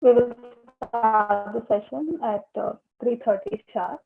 We will start the session at 3:30 sharp.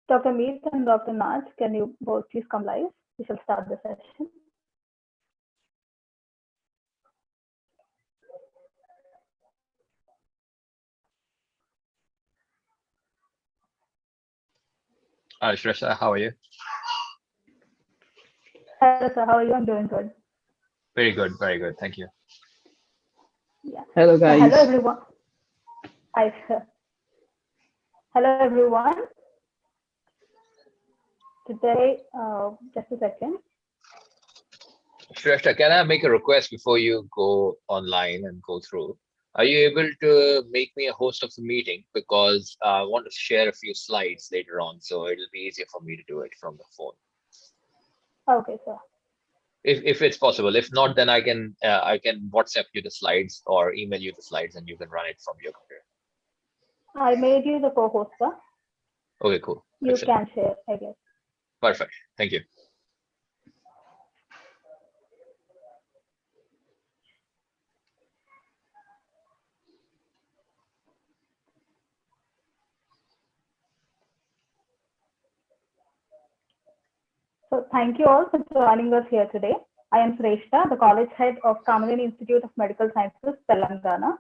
Dr. Meet and Dr. Naj, can you both please come live? We shall start the session. Shresha, how are you? Hello, sir. How are you? I'm doing good. Very good, very good. Thank you. Yeah. Hello, guys. Hello, everyone. Hi, sir. Hello, everyone. Today, just a second. Shresha, can I make a request before you go online and go through? Are you able to make me a host of the meeting? Because I want to share a few slides later on, so it'll be easier for me to do it from the phone. Okay, sir. If it's possible. If not, then I can WhatsApp you the slides or email you the slides, and you can run it from your computer. I made you the co-host, sir. Okay, cool. You Excellent. can share, I guess. Perfect. Thank you. So thank you all for joining us here today. I am Shrestha, the college head of Kamalini Institute of Medical Sciences, Telangana.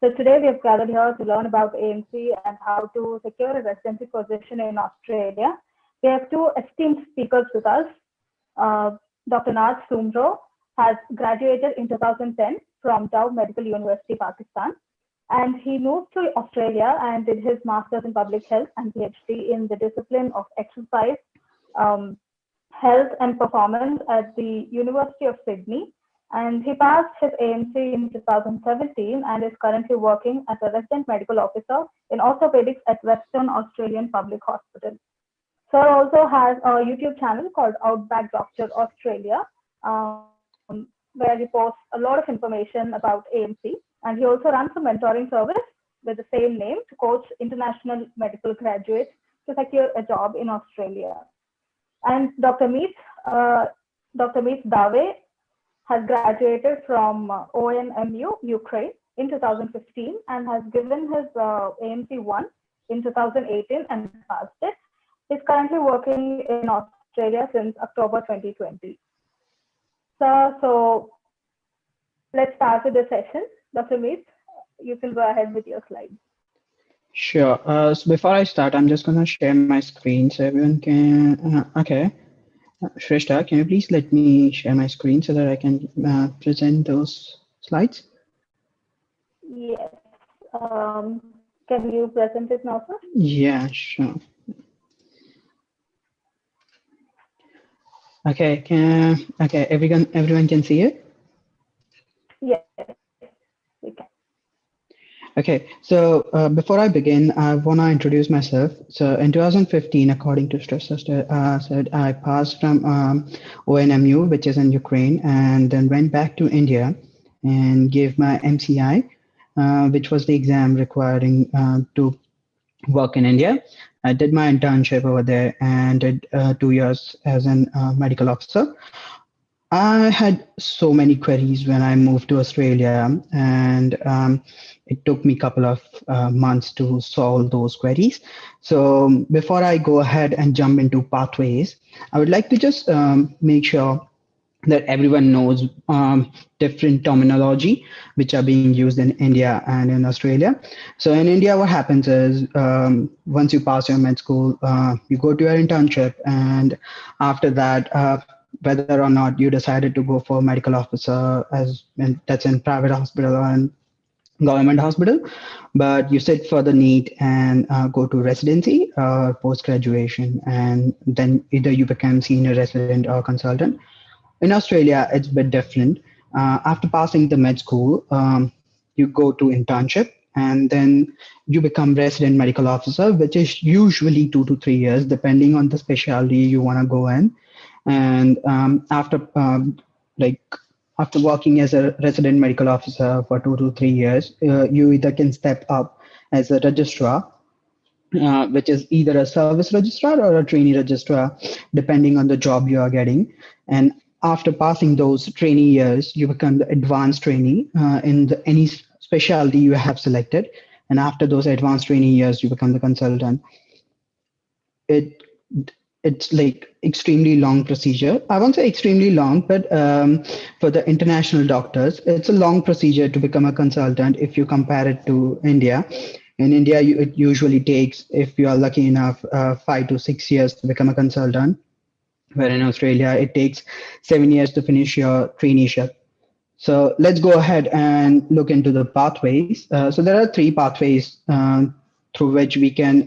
So today we have gathered here to learn about AMC and how to secure a residency position in Australia. We have two esteemed speakers with us. Dr. Naz Sumro has graduated in 2010 from Dow Medical University, Pakistan. And he moved to Australia and did his master's in public health and PhD in the discipline of exercise, health and performance at the University of Sydney. And he passed his AMC in 2017 and is currently working as a resident medical officer in orthopedics at Western Australian Public Hospital. Sir also has a YouTube channel called Outback Doctor Australia, where he posts a lot of information about AMC. And he also runs a mentoring service with the same name to coach international medical graduates to secure a job in Australia. And Dr. Meet Dave has graduated from ONMU, Ukraine in 2015 and has given his AMC 1 in 2018 and passed it. He's currently working in Australia since October 2020. So let's start with the session. Dr. Meet, you can go ahead with your slides. Sure. So before I start, I'm just going to share my screen so everyone can. Okay. Shrestha, can you please let me share my screen so that I can present those slides? Yes. Can you present it now, sir? Yeah, sure. Okay. Okay. Everyone can see it? Yes, we can. Okay, so before I begin, I want to introduce myself. So in 2015, according to Shrestha said, I passed from ONMU, which is in Ukraine, and then went back to India and gave my MCI, which was the exam requiring to work in India. I did my internship over there and did 2 years as a medical officer. I had so many queries when I moved to Australia, and it took me a couple of months to solve those queries. So before I go ahead and jump into pathways, I would like to just make sure that everyone knows different terminology which are being used in India and in Australia. So in India, what happens is once you pass your med school, you go to your internship, and after that, whether or not you decided to go for medical officer that's in private hospital or in government hospital, but you sit for the NEET and go to residency or post graduation, and then either you become senior resident or consultant. In Australia, it's a bit different. After passing the med school, you go to internship, and then you become resident medical officer, which is usually 2 to 3 years, depending on the specialty you want to go in. And after working as a resident medical officer for 2 to 3 years, you either can step up as a registrar, which is either a service registrar or a trainee registrar, depending on the job you are getting. And after passing those trainee years, you become the advanced trainee in any specialty you have selected. And after those advanced trainee years, you become the consultant. It's like extremely long procedure. I won't say extremely long, but for the international doctors, it's a long procedure to become a consultant if you compare it to India. In India, it usually takes, if you are lucky enough, 5 to 6 years to become a consultant, where in Australia, it takes 7 years to finish your traineeship. So let's go ahead and look into the pathways. So there are 3 pathways through which we can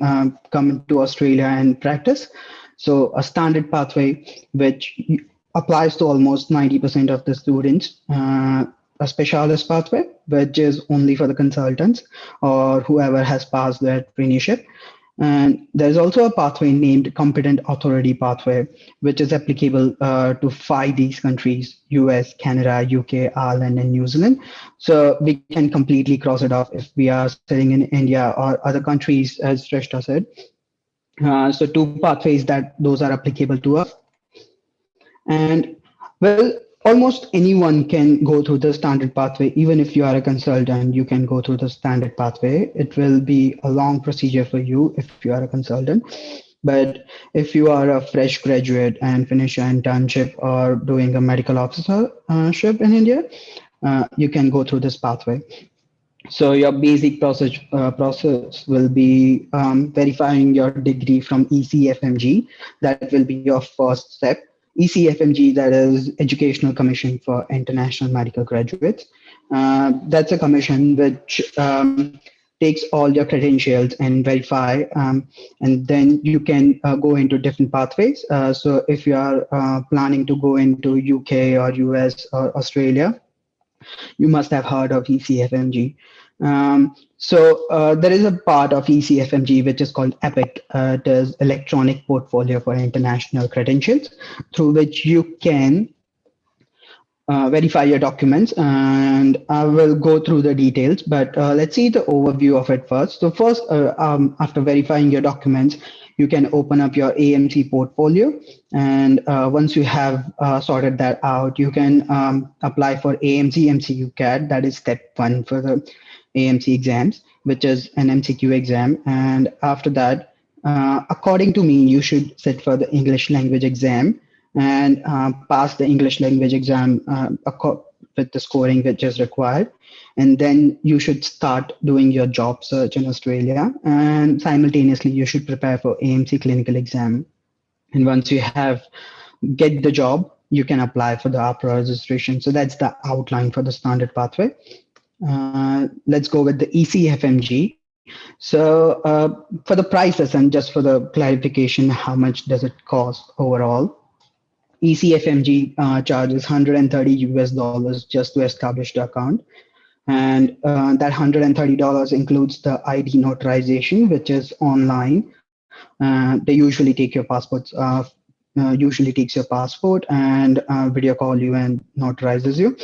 come into Australia and practice. So a standard pathway, which applies to almost 90% of the students, a specialist pathway, which is only for the consultants or whoever has passed their traineeship. And there's also a pathway named competent authority pathway, which is applicable to 5 these countries: US, Canada, UK, Ireland, and New Zealand. So we can completely cross it off if we are sitting in India or other countries, as Shrestha said. So 2 pathways those are applicable to us. And well, almost anyone can go through the standard pathway. Even if you are a consultant, you can go through the standard pathway. It will be a long procedure for you if you are a consultant. But if you are a fresh graduate and finish your internship or doing a medical officership in India, you can go through this pathway. So your basic process will be verifying your degree from ECFMG. That will be your first step. ECFMG, that is Educational Commission for International Medical Graduates. That's a commission which takes all your credentials and verify, and then you can go into different pathways. So if you are planning to go into UK or US or Australia, you must have heard of ECFMG. There is a part of ECFMG which is called EPIC. It is Electronic Portfolio for International Credentials, through which you can verify your documents, and I will go through the details, but let's see the overview of it first. So first, after verifying your documents, you can open up your AMC portfolio, and once you have sorted that out, you can apply for AMC MCQ CAT. That is step one for the AMC exams, which is an MCQ exam. And after that, according to me, you should sit for the English language exam and pass the English language exam with the scoring which is required. And then you should start doing your job search in Australia. And simultaneously, you should prepare for AMC clinical exam. And once you have get the job, you can apply for the APRA registration. So that's the outline for the standard pathway. Let's go with the ECFMG. So for the prices and just for the clarification, how much does it cost overall? ECFMG charges 130 US dollars just to establish the account. And that $130 includes the ID notarization, which is online. They usually take your passports, usually takes your passport and video call you and notarizes you.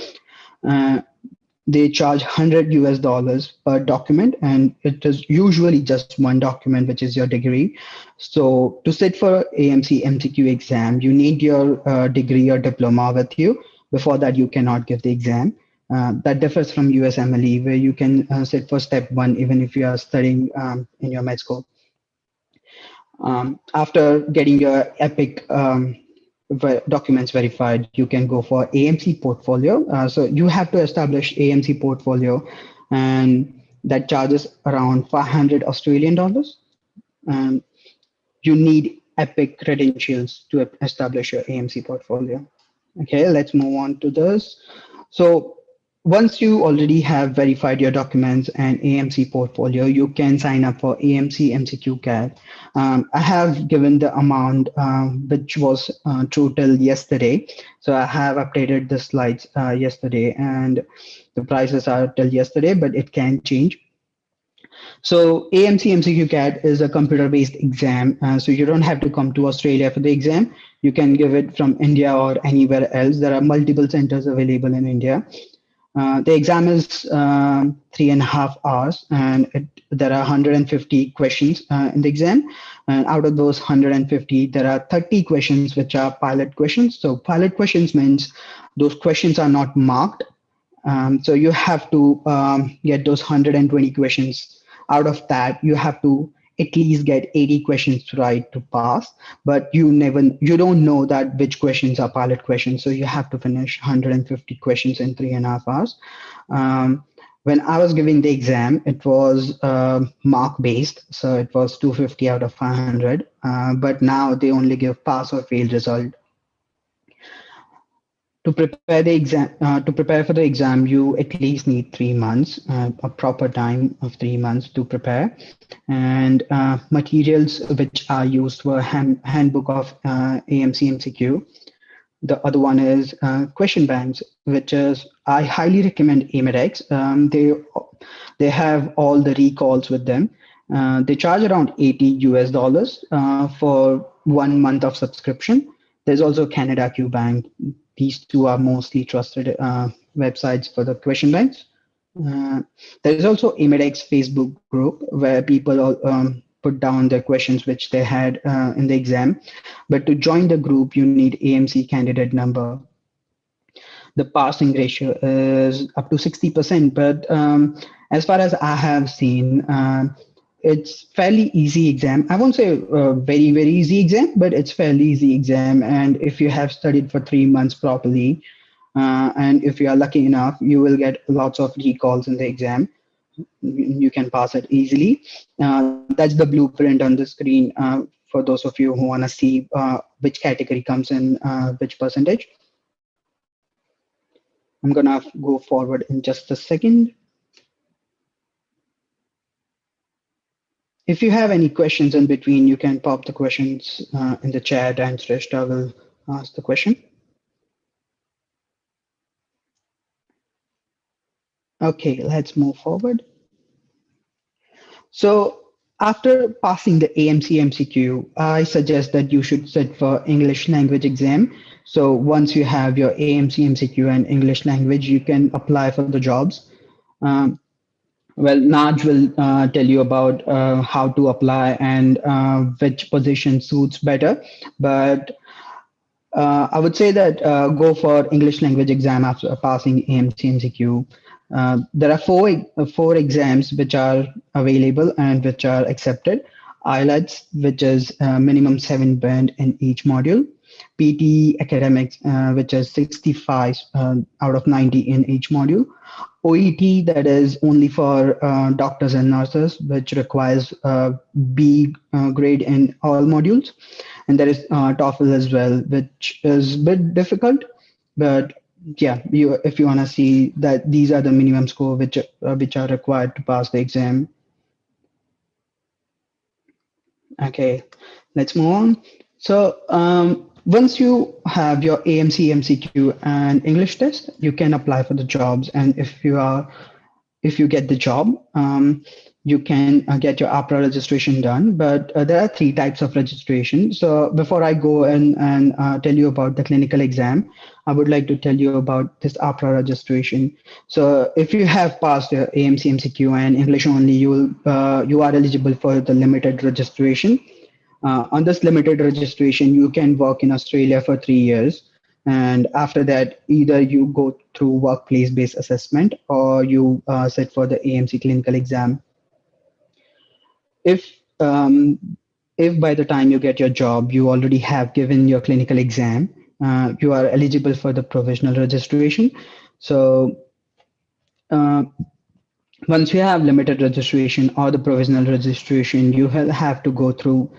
They charge 100 US dollars per document, and it is usually just one document, which is your degree. So to sit for AMC MCQ exam, you need your degree or diploma with you. Before that, you cannot give the exam. That differs from USMLE, where you can sit for step one, even if you are studying in your med school. After getting your EPIC documents verified, you can go for AMC portfolio. So you have to establish AMC portfolio, and that charges around 500 Australian dollars. You need EPIC credentials to establish your AMC portfolio. Okay, let's move on to this. So once you already have verified your documents and AMC portfolio, you can sign up for AMC MCQ CAT. I have given the amount which was true till yesterday. So I have updated the slides yesterday, and the prices are till yesterday, but it can change. So AMC MCQ CAT is a computer-based exam. So you don't have to come to Australia for the exam. You can give it from India or anywhere else. There are multiple centers available in India. The exam is 3.5 hours, and there are 150 questions in the exam. And out of those 150, there are 30 questions which are pilot questions. So pilot questions means those questions are not marked. So you have to get those 120 questions. Out of that, you have to at least get 80 questions right to pass, but you don't know that which questions are pilot questions. So you have to finish 150 questions in 3.5 hours. When I was giving the exam, it was mark based. So it was 250 out of 500, but now they only give pass or fail result. To prepare the exam, to prepare for the exam, you at least need 3 months, a proper time of 3 months to prepare. And materials which are used were handbook of AMC MCQ. The other one is question banks, which is I highly recommend AMEDEX. They have all the recalls with them. They charge around 80 US dollars for 1 month of subscription. There's also Canada Q Bank. These two are mostly trusted websites for the question banks. There's also AMEDEX Facebook group where people put down their questions which they had in the exam. But to join the group, you need AMC candidate number. The passing ratio is up to 60%. But as far as I have seen, it's fairly easy exam. I won't say very easy exam, but it's fairly easy exam. And if you have studied for 3 months properly, and if you are lucky enough, you will get lots of recalls in the exam. You can pass it easily. That's the blueprint on the screen for those of you who want to see which category comes in which percentage. I'm gonna go forward in just a second. If you have any questions in between, you can pop the questions in the chat and Shrestha will ask the question. Okay, let's move forward. So after passing the AMC MCQ, I suggest that you should sit for English language exam. So once you have your AMC MCQ and English language, you can apply for the jobs. Um, well, Naj will tell you about how to apply and which position suits better. But I would say that go for English language exam after passing AMC MCQ. There are four exams which are available and which are accepted. IELTS, which is minimum 7 band in each module. PT academics, which is 65 out of 90 in each module. OET, that is only for doctors and nurses, which requires B grade in all modules. And there is TOEFL as well, which is a bit difficult, but yeah, if you want to see that these are the minimum score which are required to pass the exam. Okay, let's move on. So once you have your AMC MCQ and English test, you can apply for the jobs. And if you get the job, you can get your APRA registration done. But there are three types of registration. So before I go and tell you about the clinical exam, I would like to tell you about this APRA registration. So if you have passed your AMC MCQ and English only, you are eligible for the limited registration. On this limited registration, you can work in Australia for 3 years. And after that, either you go through workplace-based assessment or you sit for the AMC clinical exam. If um, if by the time you get your job, you already have given your clinical exam, you are eligible for the provisional registration. So uh, once you have limited registration or the provisional registration, you will have to go through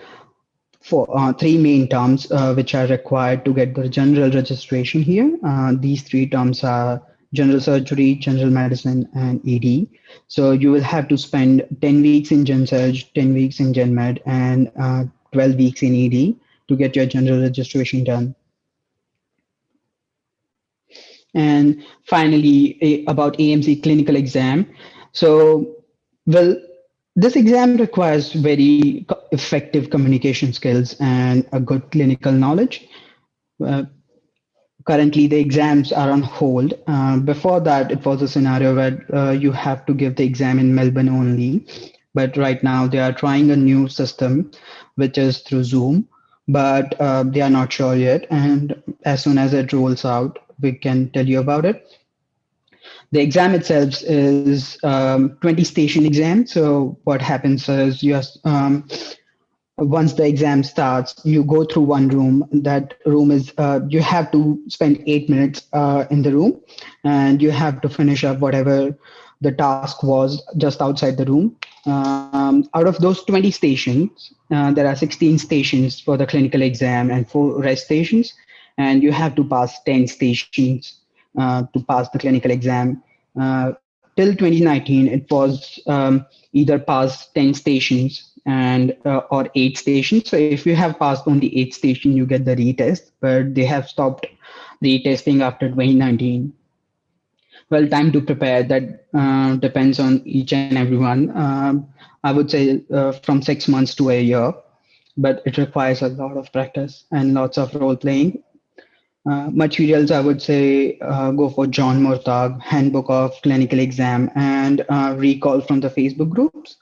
for three main terms which are required to get the general registration here. These three terms are general surgery, general medicine, and ED. So you will have to spend 10 weeks in Gen Surg, 10 weeks in Gen Med, and 12 weeks in ED to get your general registration done. And finally, about AMC clinical exam. So, well, this exam requires very effective communication skills and a good clinical knowledge. Uh, Currently, the exams are on hold. Before that, it was a scenario where you have to give the exam in Melbourne only. But right now, they are trying a new system, which is through Zoom, but they are not sure yet. And as soon as it rolls out, we can tell you about it. The exam itself is 20 station exam. So what happens is once the exam starts, you go through one room. That room is you have to spend 8 minutes in the room, and you have to finish up whatever the task was just outside the room. Out of those 20 stations, there are 16 stations for the clinical exam and 4 rest stations, and you have to pass 10 stations to pass the clinical exam. Till 2019, it was either pass 10 stations and or 8 stations. So if you have passed only 8 stations, you get the retest, but they have stopped retesting after 2019. Well, time to prepare, that depends on each and everyone. I would say from 6 months to a year, but it requires a lot of practice and lots of role playing. Materials, I would say, go for John Murtagh, Handbook of Clinical Exam, and recall from the Facebook groups.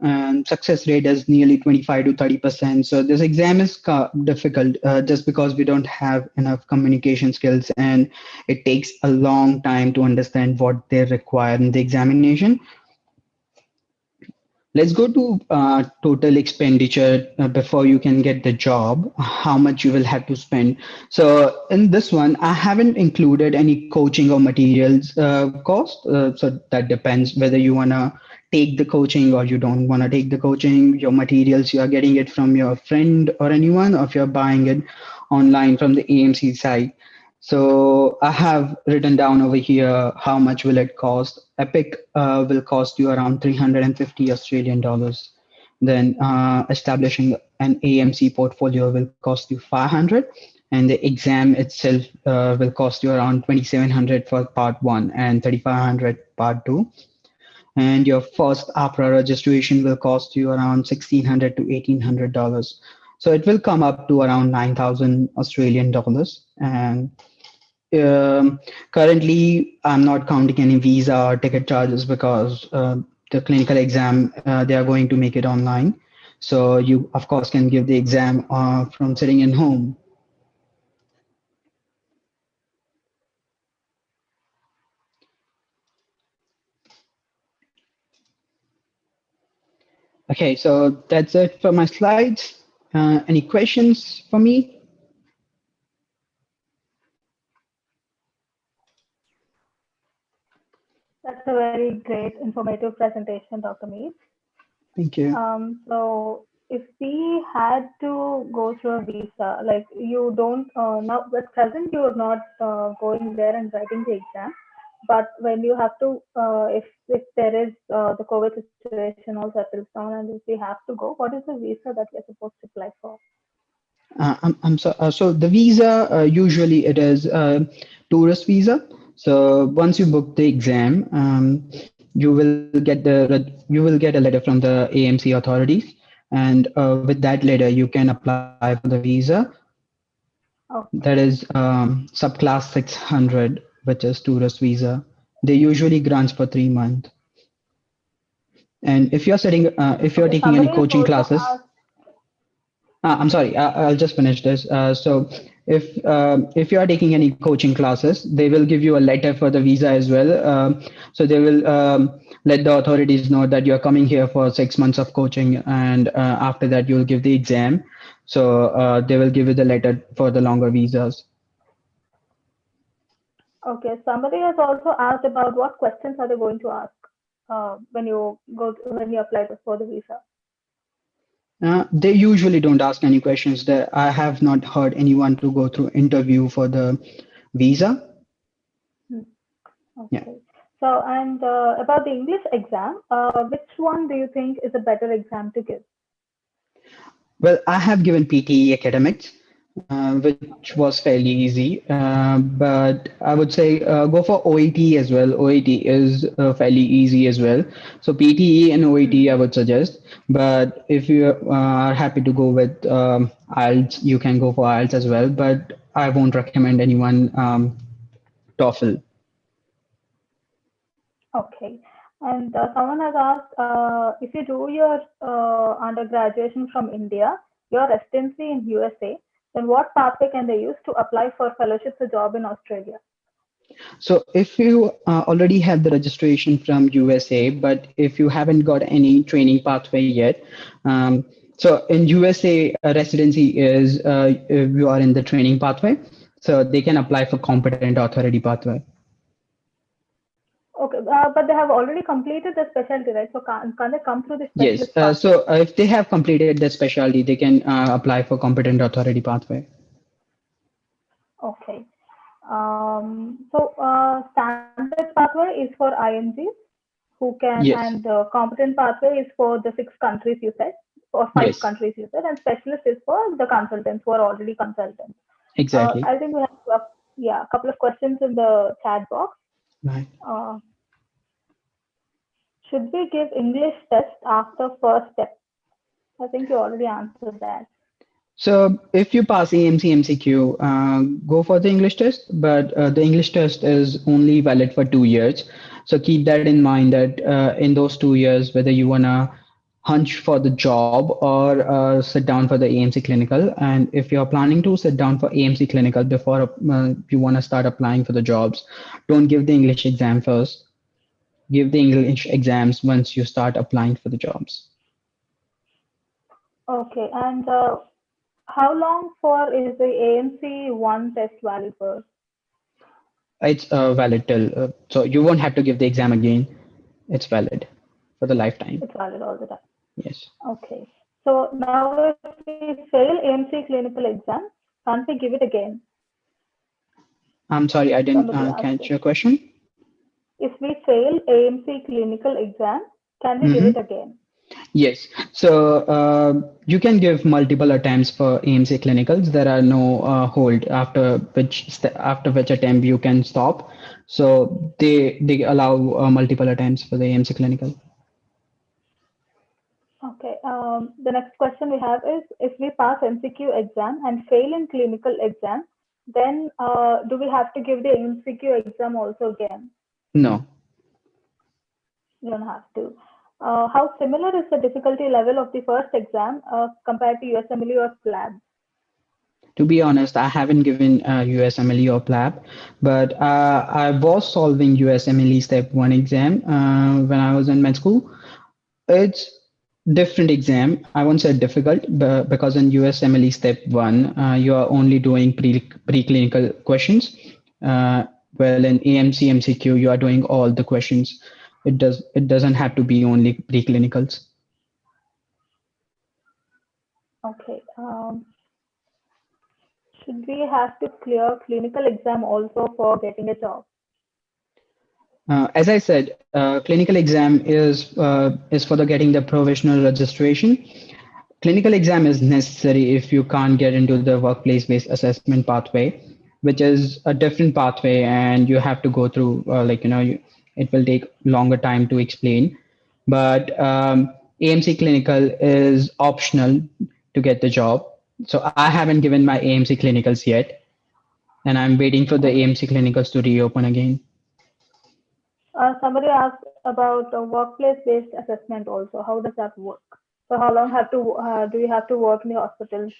And success rate is nearly 25 to 30%. So this exam is difficult just because we don't have enough communication skills, and it takes a long time to understand what they require in the examination. let's go to total expenditure before you can get the job, how much you will have to spend. So in this one, I haven't included any coaching or materials cost. So that depends whether you want to take the coaching or you don't want to take the coaching. Your materials, you are getting it from your friend or anyone, or if you're buying it online from the AMC site. So I have written down over here how much will it cost. Epic will cost you around 350 Australian dollars. Then establishing an AMC portfolio will cost you 500, and the exam itself will cost you around 2700 for part one and 3500 part two. And your first APRA registration will cost you around 1600 to $1800. So it will come up to around 9000 Australian dollars. And currently, I'm not counting any visa or ticket charges because the clinical exam, they are going to make it online. So you, of course, can give the exam from sitting in home. Okay, so that's it for my slides. Any questions for me? That's a very great informative presentation, Dr. Mees. Thank you. So if we had to go through a visa, like you don't now at present you are not going there and writing the exam, but when you have to, if there is the COVID situation all settles down and if we have to go, what is the visa that we're supposed to apply for? So the visa usually it is tourist visa. So once you book the exam, you will get a letter from the AMC authorities, and with that letter you can apply for the visa. Okay. That is subclass 600, which is tourist visa. They usually grants for 3 months. And if you're Okay. taking any Somebody has coaching also classes, asked. I'm sorry, I'll just finish this. So if you are taking any coaching classes, they will give you a letter for the visa as well. So they will let the authorities know that you're coming here for 6 months of coaching, and after that you'll give the exam. So they will give you the letter for the longer visas. Okay. Somebody has also asked about what questions are they going to ask when you apply for the visa. They usually don't ask any questions. That I have not heard anyone to go through interview for the visa. Okay. Yeah. So, and about the English exam, which one do you think is a better exam to give? Well, I have given PTE academics, which was fairly easy. But I would say go for OET as well. OET is fairly easy as well. So PTE and OET I would suggest. But if you are happy to go with IELTS, you can go for IELTS as well. But I won't recommend anyone TOEFL. Okay. And someone has asked if you do your undergraduation from India, your residency in USA, then what pathway can they use to apply for fellowships or job in Australia? So if you already have the registration from USA, but if you haven't got any training pathway yet, so in USA, a residency is if you are in the training pathway, so they can apply for competent authority pathway. Okay, but they have already completed the specialty, right? So can they come through the Yes. specialist pathway? So if they have completed the specialty, they can apply for competent authority pathway. Okay. Standard pathway is for IMGs who can, Yes. and the competent pathway is for the 6 countries you said, or 5 Yes. countries you said, and specialist is for the consultants who are already consultants. Exactly. I think we have a couple of questions in the chat box. Right. Should we give English test after first step? I think you already answered that. So if you pass AMC MCQ, go for the English test, but the English test is only valid for 2 years. So keep that in mind that in those 2 years, whether you wanna hunch for the job or sit down for the AMC clinical, and if you're planning to sit down for AMC clinical before you wanna start applying for the jobs, don't give the English exam first. give the English exams once you start applying for the jobs. Okay, and how long for is the AMC one test valid for? It's valid till, so you won't have to give the exam again. It's valid for the lifetime. It's valid all the time. Yes. Okay. So now if we fail AMC clinical exam, can't we give it again? I'm sorry, I didn't Somebody asked catch it. your question. If we fail AMC clinical exam, can we give Mm-hmm. it again? Yes. So you can give multiple attempts for AMC clinicals. There are no hold after which attempt you can stop. So they allow multiple attempts for the AMC clinical. Okay. The next question we have is, if we pass MCQ exam and fail in clinical exam, then do we have to give the MCQ exam also again? No. You don't have to. How similar is the difficulty level of the first exam compared to USMLE or PLAB? To be honest, I haven't given USMLE or PLAB, but I was solving USMLE Step 1 exam when I was in med school. It's different exam. I won't say difficult, but because in USMLE Step 1, you are only doing preclinical questions. Well, in AMC MCQ, you are doing all the questions. It doesn't have to be only preclinicals. Okay. Should we have to clear clinical exam also for getting a job? As I said, clinical exam is for the getting the provisional registration. Clinical exam is necessary if you can't get into the workplace-based assessment pathway, which is a different pathway, and you have to go through it will take longer time to explain. But AMC clinical is optional to get the job. So I haven't given my AMC clinicals yet, and I'm waiting for the Okay. AMC clinicals to reopen again. Somebody asked about workplace-based assessment also. How does that work? So how long do you have to work in the hospital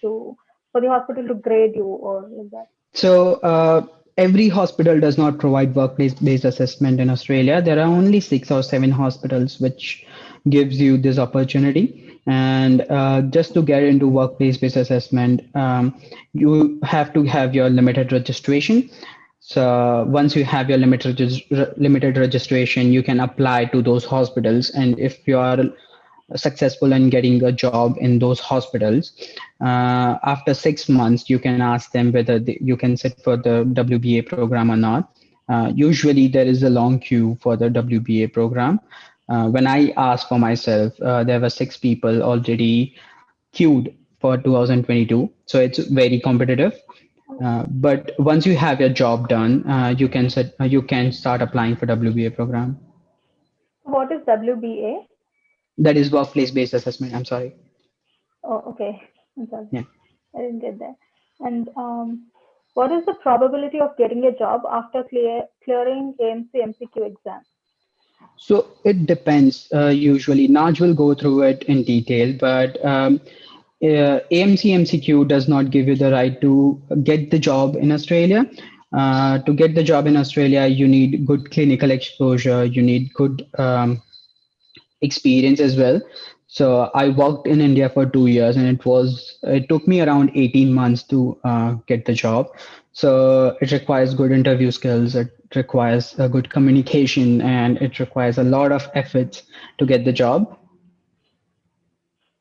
for the hospital to grade you or like that? So every hospital does not provide workplace-based assessment in Australia. There are only 6 or 7 hospitals which gives you this opportunity. And just to get into workplace-based assessment, you have to have your limited registration. So once you have your limited registration, you can apply to those hospitals. And if you are successful in getting a job in those hospitals, after 6 months, you can ask them whether you can sit for the WBA program or not. Usually, there is a long queue for the WBA program. When I asked for myself, there were 6 people already queued for 2022. So it's very competitive. But once you have your job done, you can start applying for WBA program. What is WBA? That is workplace based assessment. I'm sorry. Oh, okay. I'm sorry. Yeah. I didn't get that. And what is the probability of getting a job after clearing AMC MCQ exam? So it depends. Usually, Naj will go through it in detail, but AMC MCQ does not give you the right to get the job in Australia. To get the job in Australia, you need good clinical exposure. You need good experience as well. So I worked in India for 2 years, and it took me around 18 months to get the job. So it requires good interview skills. It requires a good communication, and it requires a lot of efforts to get the job.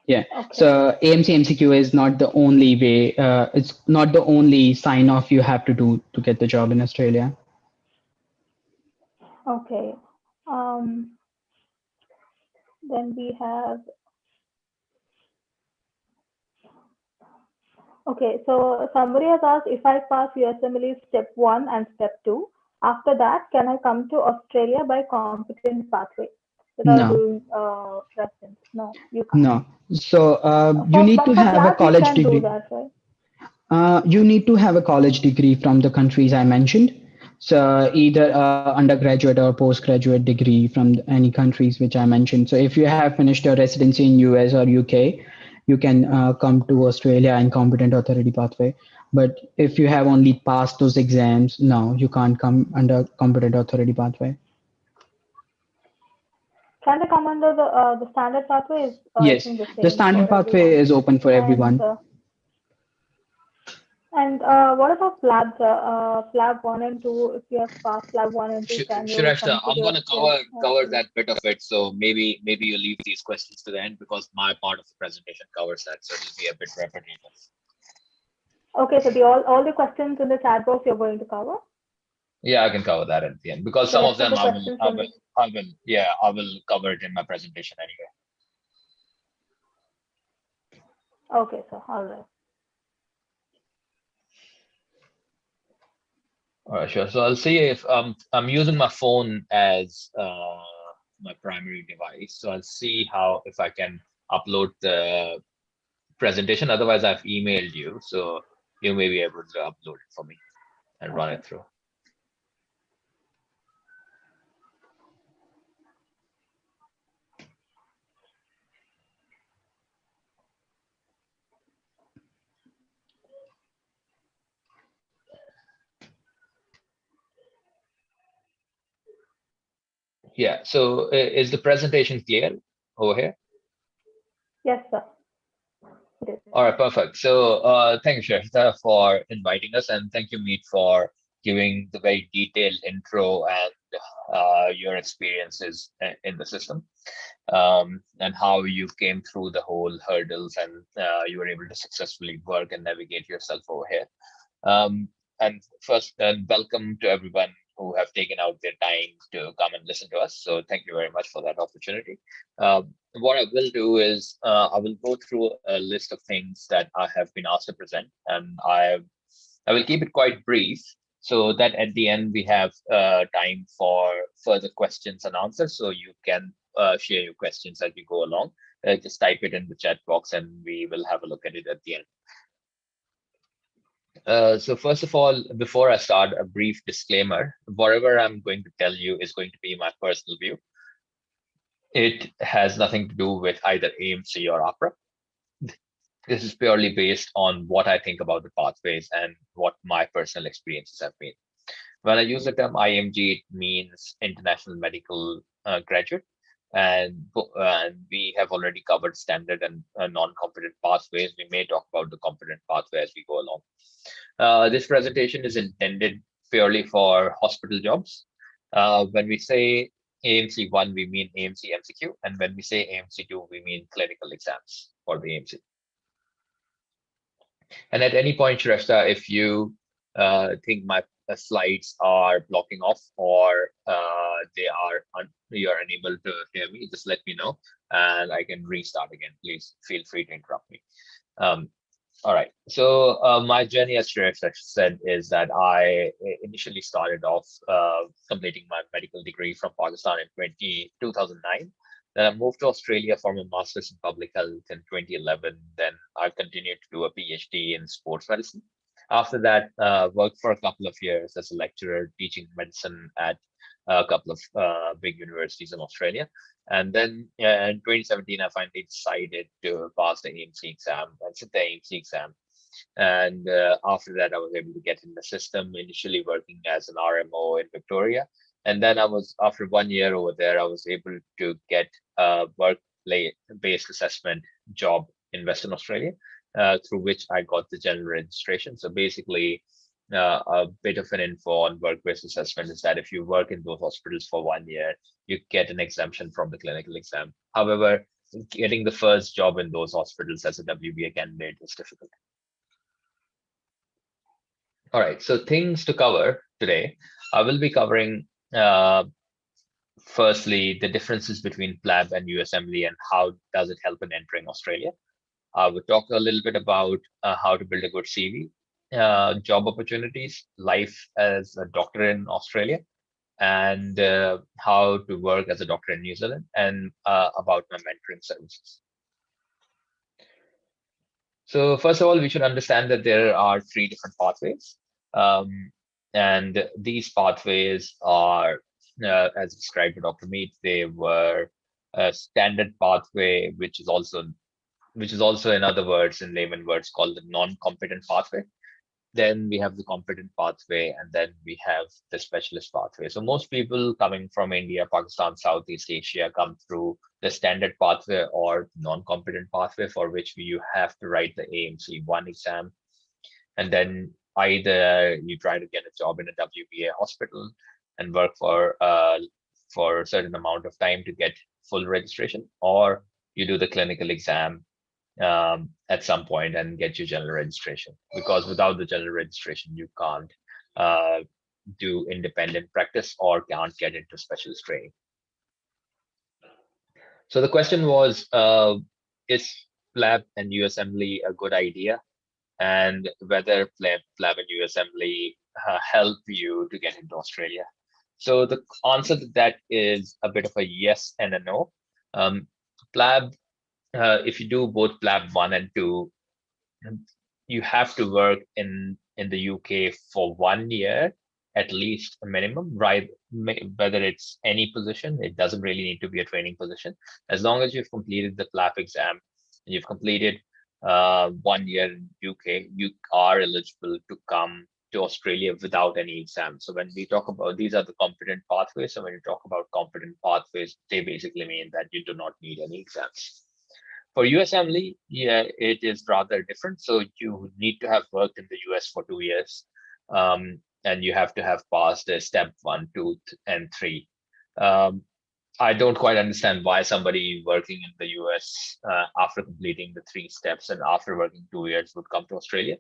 Yeah. Okay. So AMC MCQ is not the only way. It's not the only sign off you have to do to get the job in Australia. Okay. Then we have, okay, so somebody has asked, if I pass USMLE step 1 and step 2, after that, can I come to Australia by competent pathway without No, doing residence? No, you can't. no. So you need to But for have a PLAB, you college can do degree. that, right? You need to have a college degree from the countries I mentioned. So either undergraduate or postgraduate degree from any countries which I mentioned. So if you have finished your residency in US or UK, you can come to Australia and competent authority pathway. But if you have only passed those exams, no, you can't come under competent authority pathway. Can they come under the standard pathway? Is Yes, I think the the same standard for pathway everyone. is open for everyone. And what about labs? Lab 1 and 2, if you have passed lab 1 and 2, can you Shrestha, I'm consider gonna this? cover that bit of it. So maybe you leave these questions to the end because my part of the presentation covers that, so it'll be a bit repetitive. Okay, so all the questions in the chat box you're going to cover? Yeah, I can cover that at the end because some of them I will cover it in my presentation anyway. Okay, so all right. All right, sure. So I'll see if I'm using my phone as my primary device. So I'll see if I can upload the presentation. Otherwise, I've emailed you, so you may be able to upload it for me and run it through. Yeah, so is the presentation clear over here? Yes, sir. All right, perfect. So thank you, Shrestha, for inviting us, and thank you, Meet, for giving the very detailed intro and your experiences in the system, and how you came through the whole hurdles and you were able to successfully work and navigate yourself over here. And first, welcome to everyone who have taken out their time to come and listen to us. So thank you very much for that opportunity. What I will do is I will go through a list of things that I have been asked to present, and I will keep it quite brief so that at the end we have time for further questions and answers. So you can share your questions as we go along. Just type it in the chat box and we will have a look at it at the end. So first of all, before I start, a brief disclaimer. Whatever I'm going to tell you is going to be my personal view. It has nothing to do with either AMC or APRA. This is purely based on what I think about the pathways and what my personal experiences have been. When I use the term IMG, it means International Medical Graduate. And we have already covered standard and non-competent pathways. We may talk about the competent pathway as we go along. This presentation is intended purely for hospital jobs. When we say AMC 1, we mean AMC MCQ. And when we say AMC 2, we mean clinical exams for the AMC. And at any point, Shrestha, if you think my slides are blocking off or you're unable to hear me, just let me know and I can restart again. Please feel free to interrupt me. All right. So my journey, as Shrestha said, is that I initially started off completing my medical degree from Pakistan in 2009. Then I moved to Australia for my master's in public health in 2011. Then I continued to do a PhD in sports medicine. After that, worked for a couple of years as a lecturer teaching medicine at a couple of big universities in Australia. And then in 2017, I finally decided to pass the AMC exam and sit the AMC exam. And after that, I was able to get in the system, initially working as an RMO in Victoria. And then after 1 year over there, I was able to get a work-based assessment job in Western Australia, through which I got the general registration. So basically, a bit of an info on work-based assessment is that if you work in those hospitals for 1 year, you get an exemption from the clinical exam. However, getting the first job in those hospitals as a WBA candidate is difficult. All right, so things to cover today. I will be covering firstly, the differences between PLAB and USMLE and how does it help in entering Australia. I would talk a little bit about how to build a good CV, job opportunities, life as a doctor in Australia, and how to work as a doctor in New Zealand, and about my mentoring services. So first of all, we should understand that there are 3 different pathways. And these pathways are, as described by Dr. Mead, they were a standard pathway, which is also in other words, in layman words, called the non-competent pathway. then we have the competent pathway, and then we have the specialist pathway. So most people coming from India, Pakistan, Southeast Asia come through the standard pathway or non-competent pathway, for which you have to write the AMC 1 exam. And then either you try to get a job in a WBA hospital and work for a certain amount of time to get full registration, or you do the clinical exam at some point and get your general registration, because without the general registration you can't do independent practice or can't get into specialist training. So the question was, is PLAB and USMLE a good idea, and whether PLAB and USMLE help you to get into Australia? So the answer to that is a bit of a yes and a no. PLAB, if you do both PLAB 1 and 2, you have to work in the UK for 1 year, at least a minimum, right? Whether it's any position, it doesn't really need to be a training position. As long as you've completed the PLAB exam and you've completed 1 year in UK, you are eligible to come to Australia without any exams. So when we talk about, these are the competent pathways. So when you talk about competent pathways, they basically mean that you do not need any exams. For USMLE, yeah, it is rather different. So you need to have worked in the US for 2 years, and you have to have passed step 1, 2, and 3. I don't quite understand why somebody working in the US after completing the 3 steps and after working 2 years would come to Australia.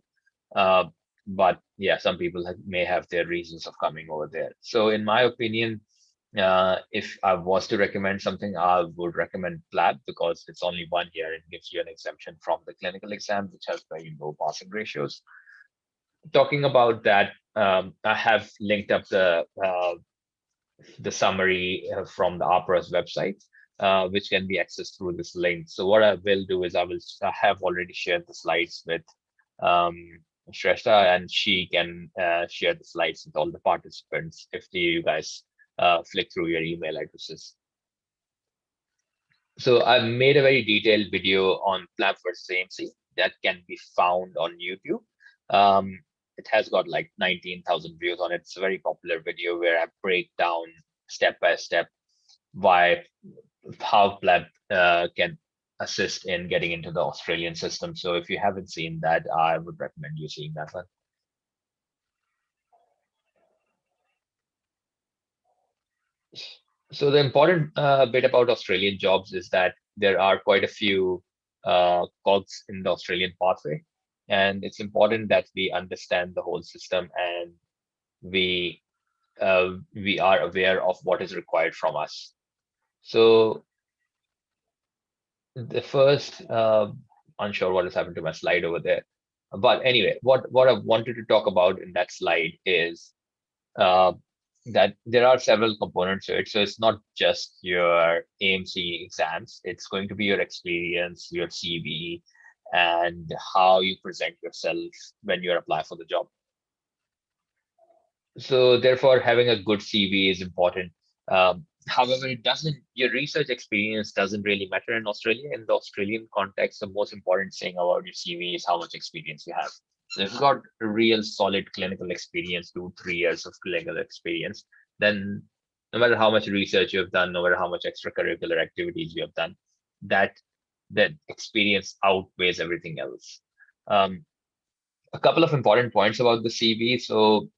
But yeah, some people may have their reasons of coming over there. So in my opinion, if I was to recommend something, I would recommend PLAB, because it's only 1 year and gives you an exemption from the clinical exam, which has very low passing ratios. Talking about that, I have linked up the summary from the APRA's website, which can be accessed through this link. So what I will do is I have already shared the slides with Shrestha, and she can share the slides with all the participants if you guys flick through your email addresses. So I've made a very detailed video on PLAB versus AMC that can be found on YouTube. It has got like 19,000 views on it. It's a very popular video where I break down step by step how PLAB can assist in getting into the Australian system. So if you haven't seen that, I would recommend you seeing that one. So the important bit about Australian jobs is that there are quite a few cogs in the Australian pathway, and it's important that we understand the whole system and we are aware of what is required from us. So the first, unsure what has happened to my slide over there, but anyway, what I wanted to talk about in that slide is that there are several components to it. So it's not just your AMC exams, it's going to be your experience, your CV, and how you present yourself when you apply for the job. So therefore, having a good CV is important. However, your research experience doesn't really matter in Australia. In the Australian context, the most important thing about your CV is how much experience you have. So if you've got a real solid clinical experience, 2-3 years of clinical experience, then no matter how much research you have done, no matter how much extracurricular activities you have done, that experience outweighs everything else. A couple of important points about the CV. So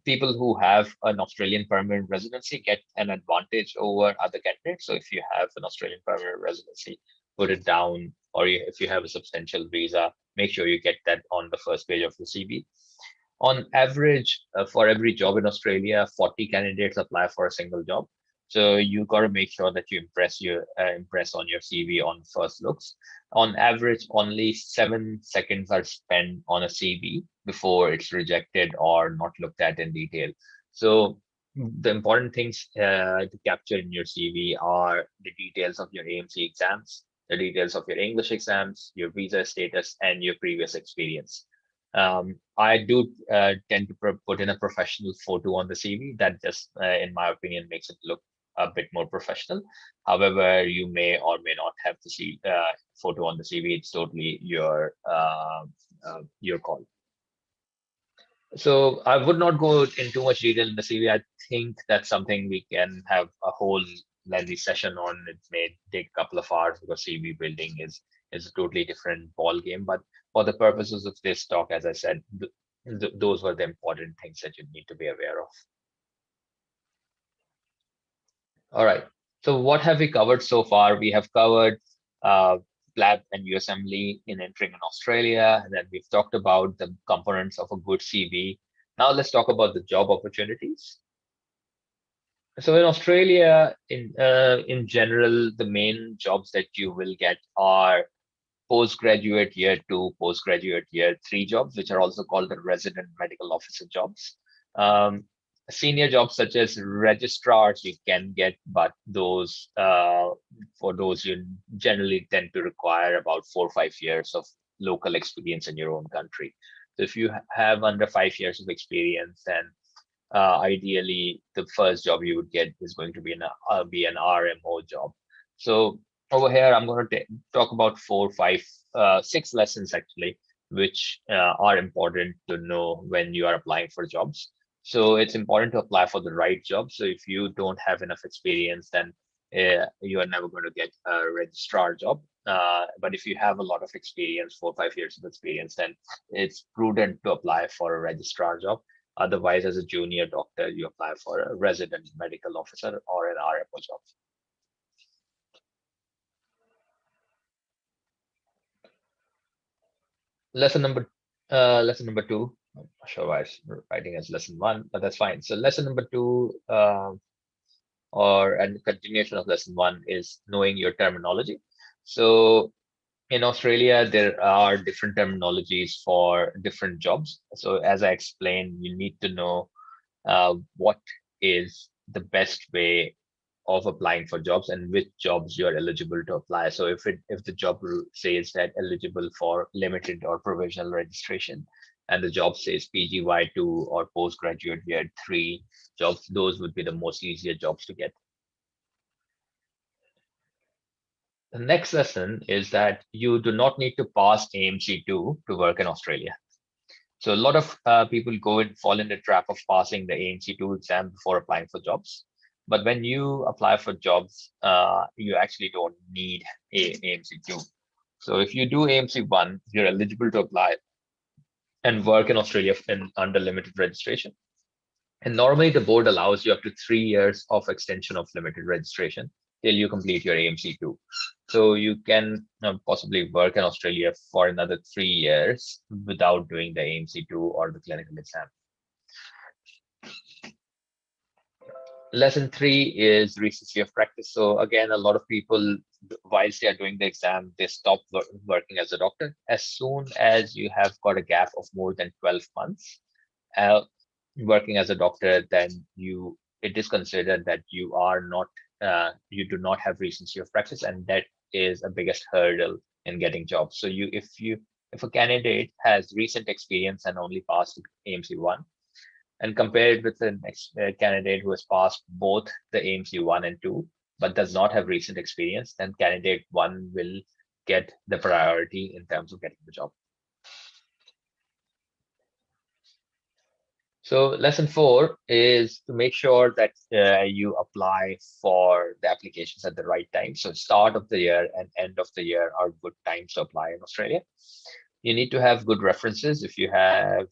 people who have an Australian permanent residency get an advantage over other candidates. So if you have an Australian permanent residency, put it down, or if you have a substantial visa, make sure you get that on the first page of the CV. On average, for every job in Australia, 40 candidates apply for a single job. So you got to make sure that you impress on your CV on first looks. On average, only 7 seconds are spent on a CV before it's rejected or not looked at in detail. So the important things to capture in your CV are the details of your AMC exams, the details of your English exams, your visa status, and your previous experience. I do tend to put in a professional photo on the CV that just, in my opinion, makes it look a bit more professional. However, you may or may not have the photo on the CV. It's totally your call. So I would not go in too much detail in the CV. I think that's something we can have a whole lengthy session on. It may take a couple of hours because CV building is a totally different ball game. But for the purposes of this talk, as I said, those were the important things that you need to be aware of. All right. So what have we covered so far? We have covered uh, lab and USMLE in entering in Australia, and then we've talked about the components of a good CV. Now let's talk about the job opportunities. So in Australia, in general, the main jobs that you will get are postgraduate year two, postgraduate year three jobs, which are also called the resident medical officer jobs. Um, Senior jobs such as registrars you can get, but those for those you generally tend to require about 4 or 5 years of local experience in your own country. So if you have under 5 years of experience, then ideally the first job you would get is going to be an RMO job. So over here, I'm going to talk about 6 lessons actually, which are important to know when you are applying for jobs. So it's important to apply for the right job. So if you don't have enough experience, then you are never going to get a registrar job. But if you have a lot of experience, 4 or 5 years of experience, then it's prudent to apply for a registrar job. Otherwise, as a junior doctor, you apply for a resident medical officer or an RMO job. Lesson number two. I'm not sure why it's writing as lesson one, but that's fine. So lesson number two, or a continuation of lesson one, is knowing your terminology. So in Australia, there are different terminologies for different jobs. So as I explained, you need to know what is the best way of applying for jobs and which jobs you're eligible to apply. So if the job says that eligible for limited or provisional registration, and the job says PGY2 or postgraduate year 3 jobs, those would be the most easier jobs to get. The next lesson is that you do not need to pass AMC2 to work in Australia. So a lot of people go and fall in the trap of passing the AMC2 exam before applying for jobs. But when you apply for jobs, you actually don't need AMC2. So if you do AMC1, you're eligible to apply and work in Australia under limited registration. And normally the board allows you up to 3 years of extension of limited registration till you complete your AMC2. So you can possibly work in Australia for another 3 years without doing the AMC2 or the clinical exam. Lesson 3 is recency of practice. So again, a lot of people, whilst they are doing the exam, they stop working as a doctor. As soon as you have got a gap of more than 12 months working as a doctor, then it is considered that you are not, you do not have recency of practice, and that is a biggest hurdle in getting jobs. So if a candidate has recent experience and only passed AMC1, and compared with the next candidate who has passed both the AMC 1 and 2, but does not have recent experience, then candidate 1 will get the priority in terms of getting the job. So lesson 4 is to make sure that you apply for the applications at the right time. So start of the year and end of the year are good times to apply in Australia. You need to have good references. If you have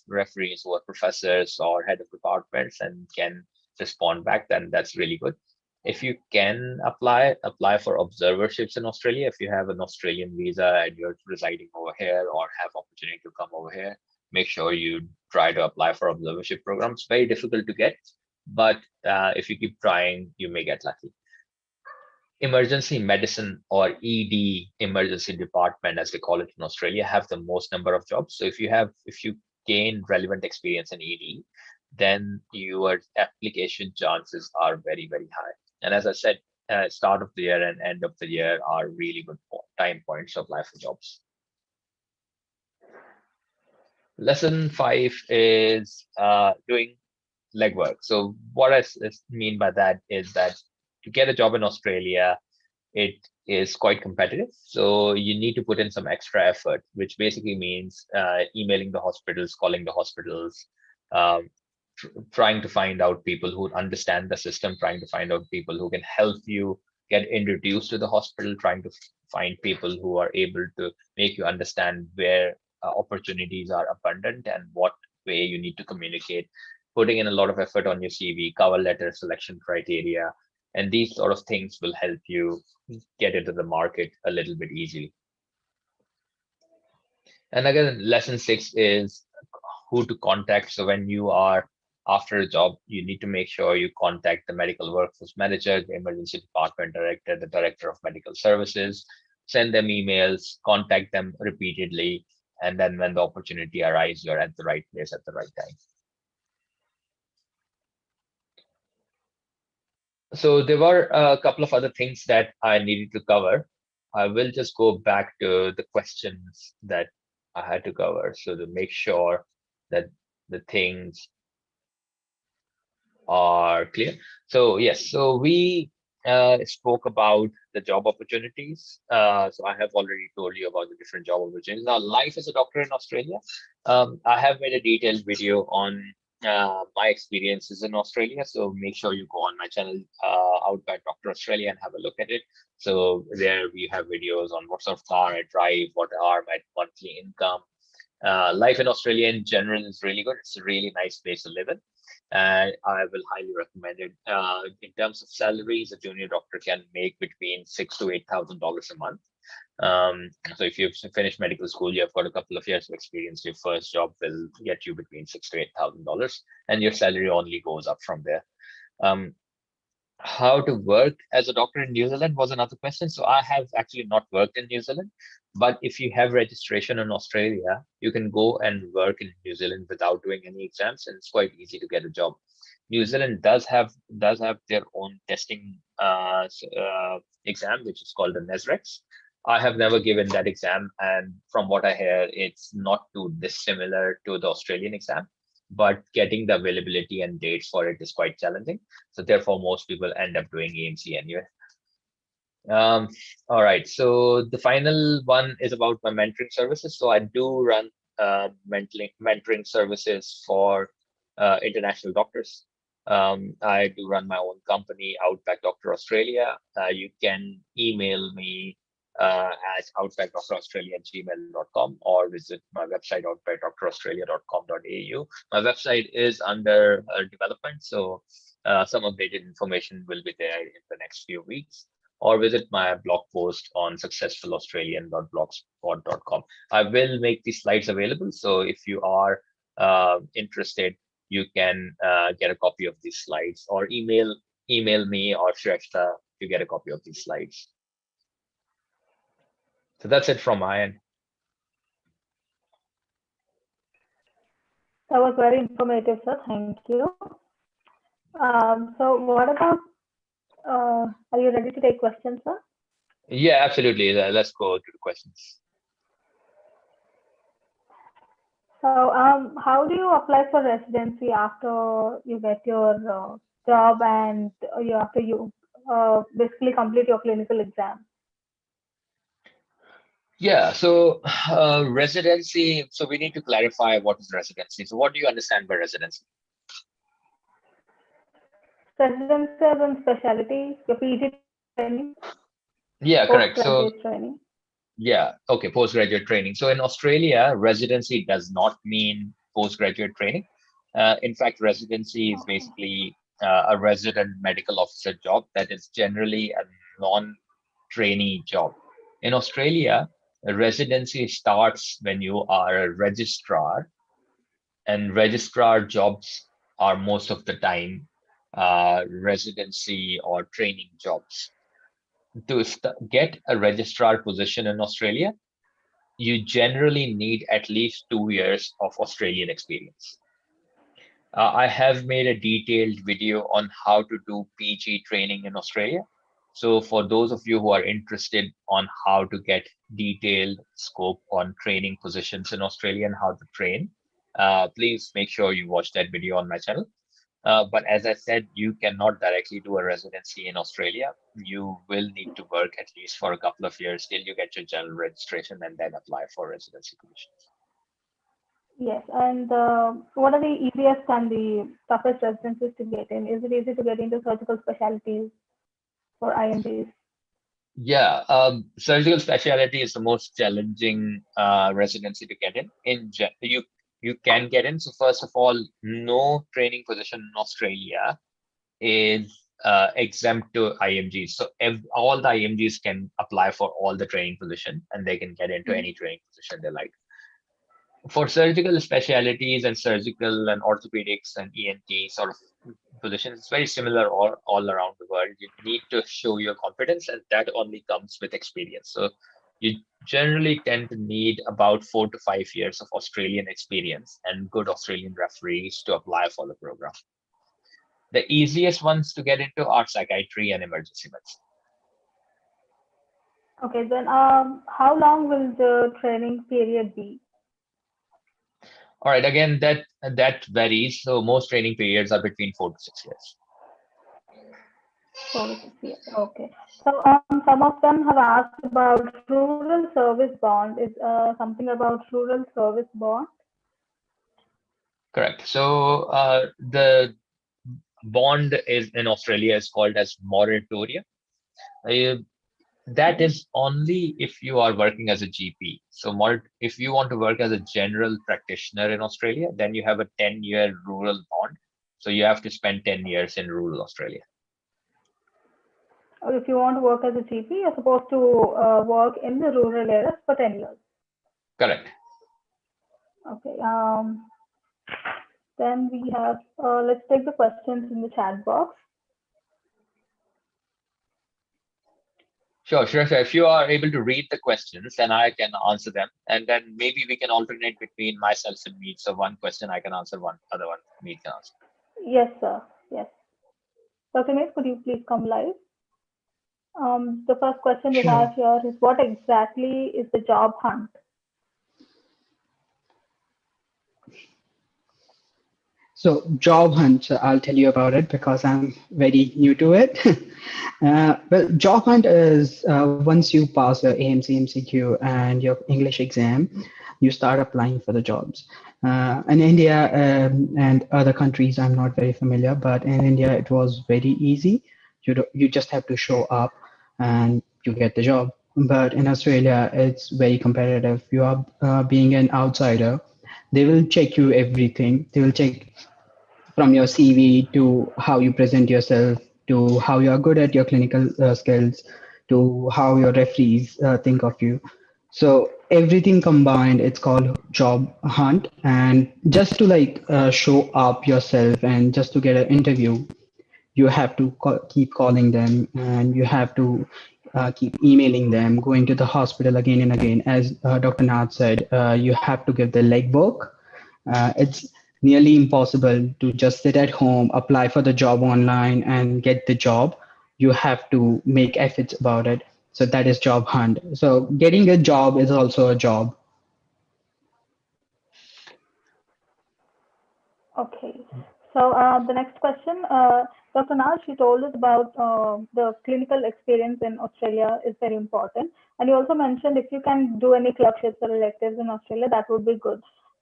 referees who are professors or head of departments and can respond back, then that's really good. If you can apply for observerships in Australia. If you have an Australian visa and you're residing over here or have opportunity to come over here, make sure you try to apply for observership programs. Very difficult to get, but if you keep trying, you may get lucky. Emergency medicine, or ED, emergency department as they call it in Australia, have the most number of jobs. So if you gain relevant experience in ED, then your application chances are very, very high. And as I said, start of the year and end of the year are really good time points to apply for jobs. Lesson 5 is doing legwork. So what I mean by that is that to get a job in Australia, it is quite competitive. So you need to put in some extra effort, which basically means emailing the hospitals, calling the hospitals, um, trying to find out people who understand the system, trying to find out people who can help you get introduced to the hospital, trying to find people who are able to make you understand where opportunities are abundant and what way you need to communicate, putting in a lot of effort on your CV, cover letter, selection criteria, and these sort of things will help you get into the market a little bit easily. And again, lesson 6 is who to contact. So when you are after a job, you need to make sure you contact the medical workforce manager, the emergency department director, the director of medical services, send them emails, contact them repeatedly, and then when the opportunity arises, you're at the right place at the right time. So there were a couple of other things that I needed to cover. I will just go back to the questions that I had to cover. So to make sure that the things are clear. So yes, so we spoke about the job opportunities. So I have already told you about the different job opportunities. Now, life as a doctor in Australia. I have made a detailed video on my experiences in Australia. So make sure you go on my channel, Out by Dr. Australia, and have a look at it. So there we have videos on what sort of car I drive, what are my monthly income. Life in Australia in general is really good. It's a really nice place to live in, and I will highly recommend it. In terms of salaries, a junior doctor can make between $6,000 to $8,000 a month. So if you've finished medical school, you've got a couple of years of experience, your first job will get you between $6,000 to $8,000, and your salary only goes up from there. How to work as a doctor in New Zealand was another question. So I have actually not worked in New Zealand, but if you have registration in Australia, you can go and work in New Zealand without doing any exams, and it's quite easy to get a job. New Zealand does have their own testing exam, which is called the NESREX. I have never given that exam, and from what I hear, it's not too dissimilar to the Australian exam, but getting the availability and dates for it is quite challenging. So therefore, most people end up doing AMC anyway. All right, so the final one is about my mentoring services. So I do run mentoring services for international doctors. I do run my own company, Outback Doctor Australia. You can email me at outbackdraustralia@gmail.com or visit my website outbackdraustralia.com.au. My website is under development, so some updated information will be there in the next few weeks. Or visit my blog post on successfulaustralian.blogspot.com. I will make these slides available, so if you are interested, you can get a copy of these slides, or email me or Shrestha to get a copy of these slides. So that's it from my end. That was very informative, sir. Thank you. So what about, are you ready to take questions, sir? Yeah, absolutely. Let's go to the questions. So how do you apply for residency after you get your job and after you basically complete your clinical exam? Yeah, so residency, so we need to clarify what is residency. So what do you understand by residency? Residency as in specialty, your PG training? Yeah, correct. So training. Yeah, okay, postgraduate training. So in Australia, residency does not mean postgraduate training. In fact, residency is basically a resident medical officer job that is generally a non-trainee job. In Australia, a residency starts when you are a registrar, and registrar jobs are most of the time residency or training jobs. To get a registrar position in Australia, you generally need at least 2 years of Australian experience. I have made a detailed video on how to do PG training in Australia. So for those of you who are interested on how to get detailed scope on training positions in Australia and how to train, please make sure you watch that video on my channel. But as I said, you cannot directly do a residency in Australia. You will need to work at least for a couple of years till you get your general registration and then apply for residency positions. Yes, and what are the easiest and the toughest residencies to get in? Is it easy to get into surgical specialties for IMGs? Yeah, surgical specialty is the most challenging residency to get in. You can get in. So first of all, no training position in Australia is exempt to IMGs. So all the IMGs can apply for all the training position, and they can get into any training position they like. For surgical specialties and surgical and orthopedics and ENT sort of positions, it's very similar all around the world. You need to show your competence, and that only comes with experience. So you generally tend to need about 4 to 5 years of Australian experience and good Australian referees to apply for the program. The easiest ones to get into are psychiatry and emergency medicine. Okay, then how long will the training period be? All right, again, that varies. So most training periods are between 4 to 6 years. 4 to 6 years. Okay. So some of them have asked about rural service bond. Is something about rural service bond? Correct. So the bond is in Australia is called as moratoria. Uh, that is only if you are working as a GP. So if you want to work as a general practitioner in Australia, then you have a 10-year rural bond. So you have to spend 10 years in rural Australia. Or if you want to work as a GP, you're supposed to work in the rural areas for 10 years. Correct. Okay. Then we have, let's take the questions in the chat box. Sure. If you are able to read the questions, then I can answer them. And then maybe we can alternate between myself and Meet. So one question I can answer, one other one Meet can answer. Yes, sir. Yes. Dr. Meet, could you please come live? The first question we have here is, what exactly is the job hunt? So job hunt, I'll tell you about it because I'm very new to it. Well, job hunt is once you pass your AMC MCQ and your English exam, you start applying for the jobs. In India and other countries, I'm not very familiar, but in India, it was very easy. You just have to show up and you get the job. But in Australia, it's very competitive. You are being an outsider. They will check you everything. They will check from your CV to how you present yourself to how you are good at your clinical skills to how your referees think of you. So everything combined, it's called job hunt. And just to show up yourself and just to get an interview, you have to keep calling them and you have to keep emailing them, going to the hospital again and again. As Dr. Nath said, you have to give the legwork. It's nearly impossible to just sit at home, apply for the job online, and get the job. You have to make efforts about it. So that is job hunt. So getting a job is also a job. Okay. So the next question, Dr. Nal, she told us about the clinical experience in Australia is very important. And you also mentioned if you can do any clerkships or electives in Australia, that would be good.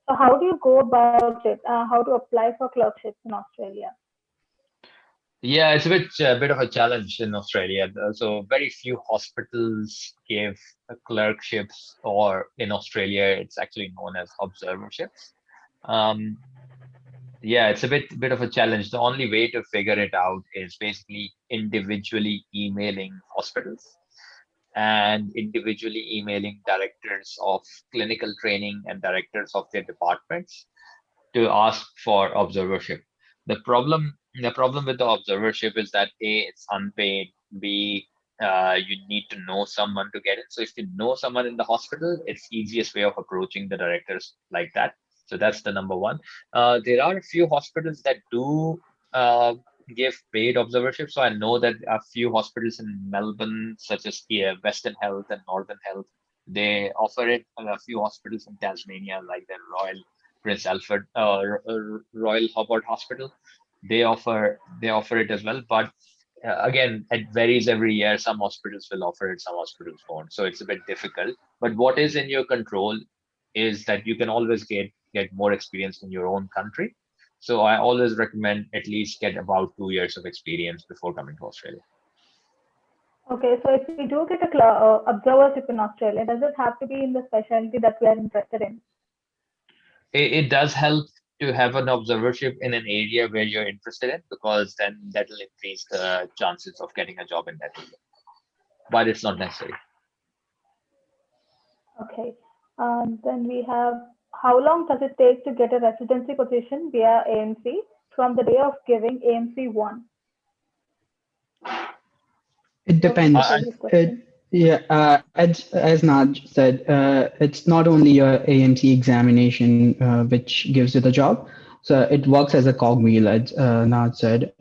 So how do you go about it? How to apply for clerkships in Australia? Yeah, it's a bit of a challenge in Australia. So very few hospitals give clerkships, or in Australia, it's actually known as observerships. Yeah, it's a bit of a challenge. The only way to figure it out is basically individually emailing hospitals and individually emailing directors of clinical training and directors of their departments to ask for observership. The problem with the observership is that A, it's unpaid. B, you need to know someone to get it. So if you know someone in the hospital, it's easiest way of approaching the directors like that. So that's the number one. There are a few hospitals that do give paid observership. So I know that a few hospitals in Melbourne, such as Western Health and Northern Health, they offer it. And a few hospitals in Tasmania, like the Royal Prince Alfred Royal Hobart Hospital, they offer it as well. But again, it varies every year. Some hospitals will offer it, some hospitals won't. So it's a bit difficult. But what is in your control is that you can always get more experience in your own country. So I always recommend at least get about 2 years of experience before coming to Australia. Okay, so if we do get a observership in Australia, does it have to be in the specialty that we are interested in? It does help to have an observership in an area where you're interested in, because then that will increase the chances of getting a job in that area. But it's not necessary. Okay. Then we have, how long does it take to get a residency position via AMC from the day of giving AMC 1? It depends. As Naj said, it's not only your AMC examination which gives you the job. So it works as a cogwheel, as Naj said.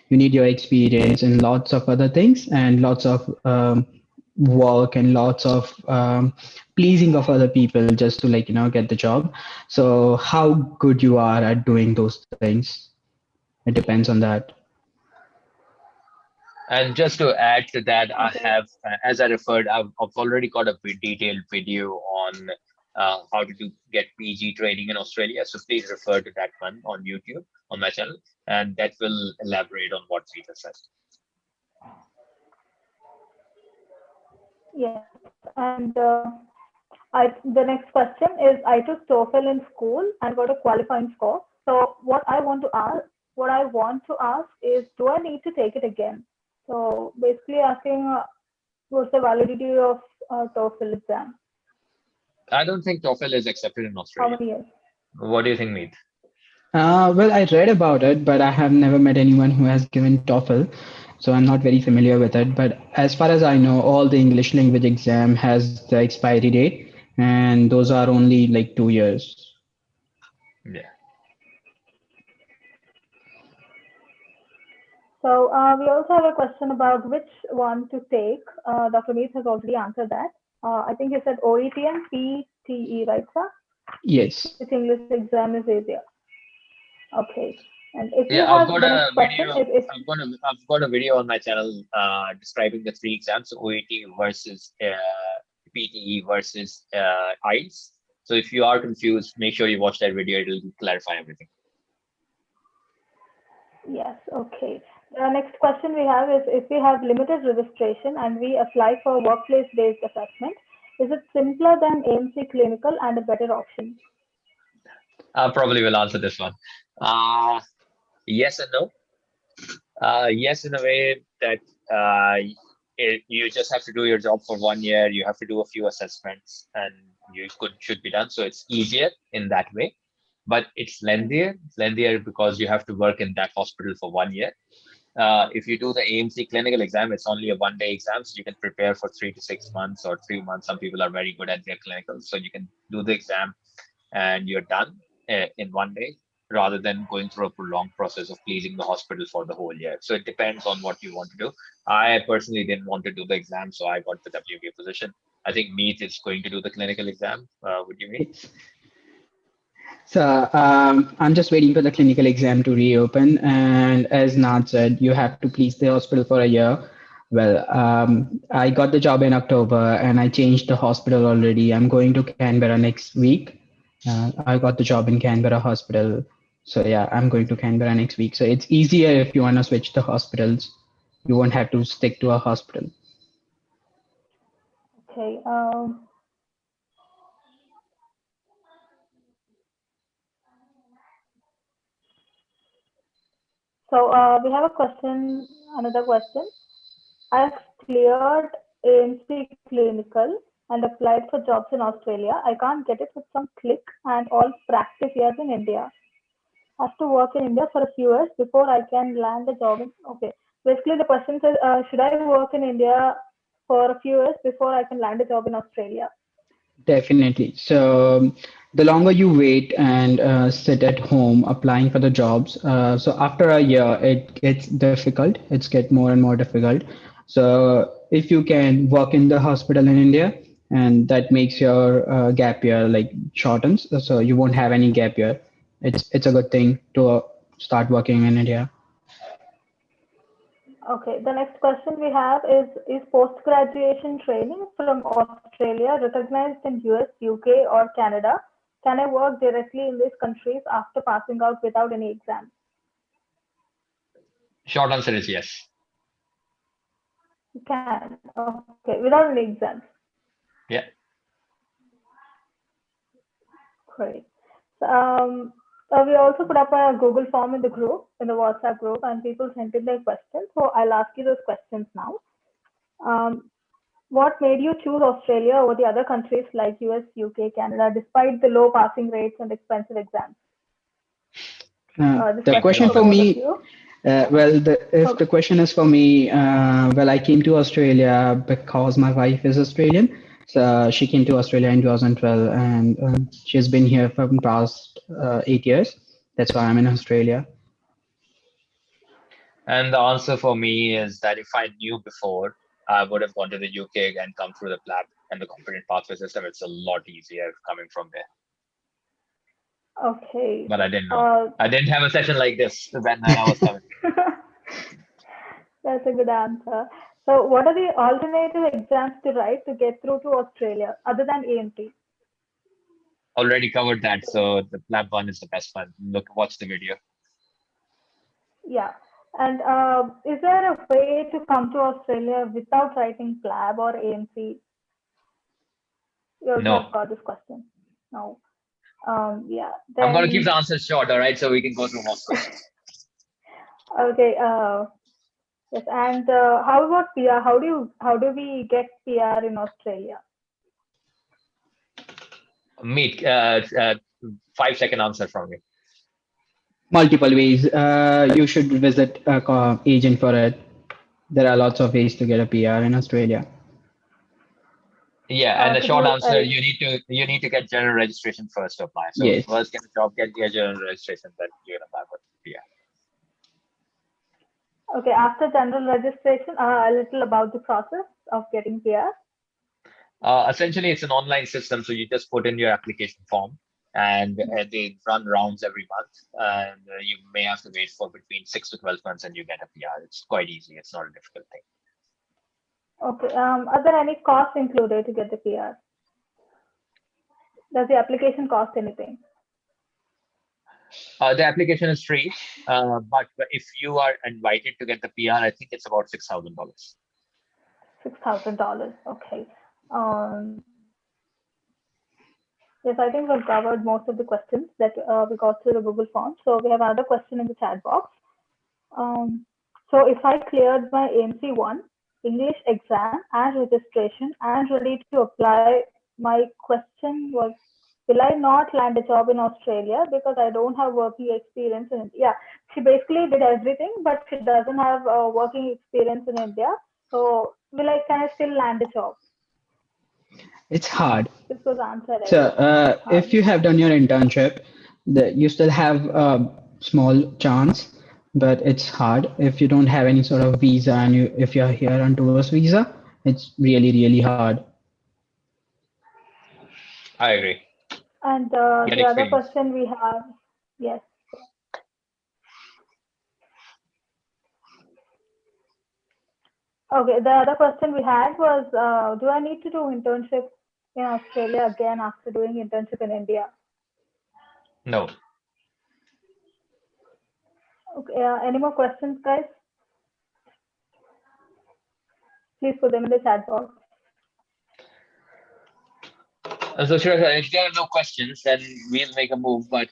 You need your experience in lots of other things and lots of work and lots of pleasing of other people just to get the job. So how good you are at doing those things, it depends on that. And just to add to that, I have, as I referred, I've already got a detailed video on how to get PG training in Australia. So please refer to that one on YouTube on my channel, and that will elaborate on what Peter said. Yes, and the next question is, I took TOEFL in school and got a qualifying score. So what I want to ask is, do I need to take it again? So basically asking what's the validity of TOEFL exam? I don't think TOEFL is accepted in Australia. How many years? What do you think, Meet? Well, I read about it, but I have never met anyone who has given TOEFL, so I'm not very familiar with it. But as far as I know, all the English language exam has the expiry date, and those are only like 2 years. Yeah. So we also have a question about which one to take. Dr. Meet has already answered that. I think he said OET and PTE, right, sir? Yes. Which English exam is easier? Okay. And if Yeah, you have the next question, I've got a video on my channel describing the 3 exams: OET versus PTE versus IELTS. So if you are confused, make sure you watch that video. It will clarify everything. Yes. Okay. The next question we have is, if we have limited registration and we apply for workplace-based assessment, is it simpler than AMC clinical and a better option? I probably will answer this one. Yes and no. Yes, in a way that you just have to do your job for 1 year. You have to do a few assessments, and should be done. So it's easier in that way, but it's lengthier. It's lengthier because you have to work in that hospital for 1 year. If you do the AMC clinical exam, it's only a 1-day exam, so you can prepare for 3 to 6 months or 3 months. Some people are very good at their clinicals, so you can do the exam and you're done in 1 day, rather than going through a prolonged process of pleasing the hospital for the whole year. So it depends on what you want to do. I personally didn't want to do the exam, so I got the WBA position. I think Meet is going to do the clinical exam. Would you mean? So I'm just waiting for the clinical exam to reopen. And as Nad said, you have to please the hospital for a year. Well, I got the job in October and I changed the hospital already. I'm going to Canberra next week. I got the job in Canberra hospital. So yeah, I'm going to Canberra next week. So it's easier if you want to switch the hospitals. You won't have to stick to a hospital. Okay. So we have a question, another question. I've cleared AMC clinical and applied for jobs in Australia. I can't get it with some click and all practice years in India. I have to work in India for a few years before I can land a job. Okay. Basically, the question says, should I work in India for a few years before I can land a job in Australia? Definitely. So the longer you wait and sit at home applying for the jobs, so after a year, it gets difficult. It's get more and more difficult. So if you can work in the hospital in India, and that makes your gap year like shortens, so you won't have any gap year. It's a good thing to start working in India. Okay, the next question we have is post-graduation training from Australia recognized in US, UK, or Canada? Can I work directly in these countries after passing out without any exams? Short answer is yes. You can. Okay, without any exams. Yeah. Great. We also put up a Google form in the group, in the WhatsApp group, and people sent in their questions. So I'll ask you those questions now. What made you choose Australia over the other countries like US, UK, Canada, despite the low passing rates and expensive exams? The question for me, if the question is for me, well, I came to Australia because my wife is Australian. So she came to Australia in 2012, and she's been here for the past 8 years. That's why I'm in Australia. And the answer for me is that if I knew before, I would have gone to the UK and come through the PLAB and the competent pathway system. It's a lot easier coming from there. Okay. But I didn't know. I didn't have a session like this when I was coming. That's a good answer. So what are the alternative exams to write to get through to Australia other than AMT? Already covered that. So the PLAB one is the best one. Watch the video. Yeah. And is there a way to come to Australia without writing PLAB or AMC? You also No. have got this question. No. Yeah. I'm going to keep the answers short, all right? So we can go through more questions. Okay. Yes. And how about PR? How do we get PR in Australia? Meet. 5-second answer from me. Multiple ways. You should visit a agent for it. There are lots of ways to get a PR in Australia. Yeah, and the short answer, you need to get general registration first to apply. So yes. First get a job, get your general registration, then you can apply for PR. Okay, after general registration, a little about the process of getting PR. Essentially, it's an online system, so you just put in your application form, and they run rounds every month, and you may have to wait for between 6 to 12 months, and you get a PR. It's quite easy. It's not a difficult thing. Okay. Are there any costs included to get the PR? Does the application cost anything? The application is free, but if you are invited to get the PR, I think it's about $6,000. $6,000. Okay. Yes, I think we've covered most of the questions that we got through the Google form. So we have another question in the chat box. So if I cleared my AMC 1 English exam and registration and ready to apply, my question was, will I not land a job in Australia because I don't have working experience in India? Yeah, she basically did everything, but she doesn't have working experience in India. So can I still land a job? It's hard. This was answered. So if you have done your internship, you still have a small chance, but it's hard. If you don't have any sort of visa and if you're here on tourist visa, it's really, really hard. I agree. And the other question we have, yes. Okay, the other question we had was, do I need to do internship in Australia again after doing internship in India? No. Okay, any more questions, guys? Please put them in the chat box. So sure, if there are no questions, then we'll make a move. But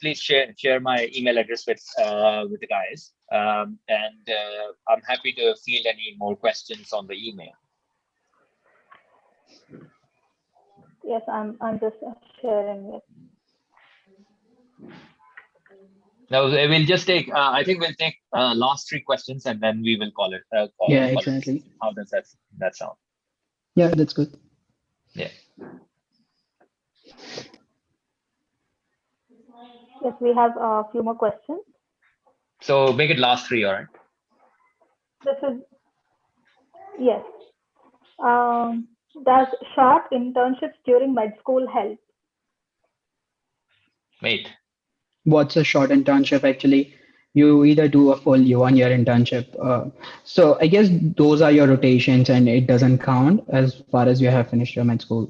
please share my email address with the guys, and I'm happy to field any more questions on the email. Yes, I'm just sharing it. Now we'll just take. I think we'll take last 3 questions, and then we will call it. Yeah, exactly. How does that sound? Yeah, that's good. Yeah. Yes, we have a few more questions. So make it last 3, all right? This is, yes. Does short internships during med school help? Wait, what's a short internship actually? You either do a full 1 year internship. So I guess those are your rotations and it doesn't count as far as you have finished your med school.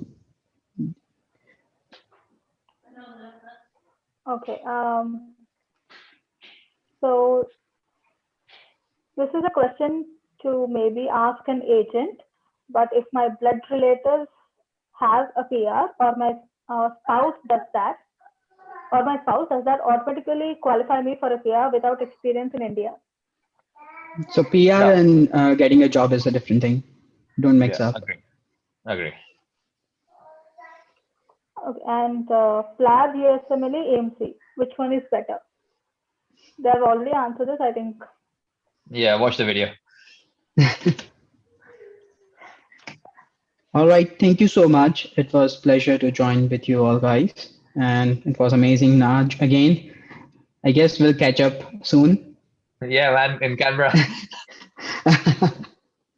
Okay. So this is a question to maybe ask an agent, but if my blood relatives have a PR or my spouse does that, automatically qualify me for a PR without experience in India? So PR No. and getting a job is a different thing. Don't mix Yeah, up. agree. Okay. And FLAB, USMLE, AMC, which one is better? They have already answered this, I think. Yeah, watch the video. All right. Thank you so much. It was pleasure to join with you all guys. And it was amazing, Naj, again. I guess we'll catch up soon. Yeah, man, in Canberra.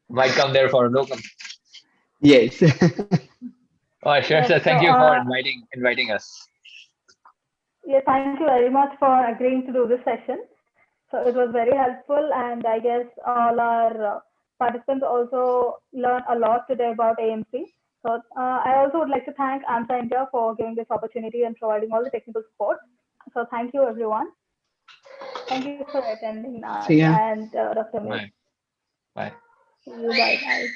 Might come there for a locum. Yes. Oh, sure, Yes, sir. so, Thank you for inviting us. yeah, thank you very much for agreeing to do this session. So it was very helpful, and I guess all our participants also learned a lot today about AMC. So I also would like to thank AMSA India for giving this opportunity and providing all the technical support. So thank you, everyone. Thank you for attending, Naj See ya. and Dr. Mir. Bye. Bye. See you. Bye. Bye.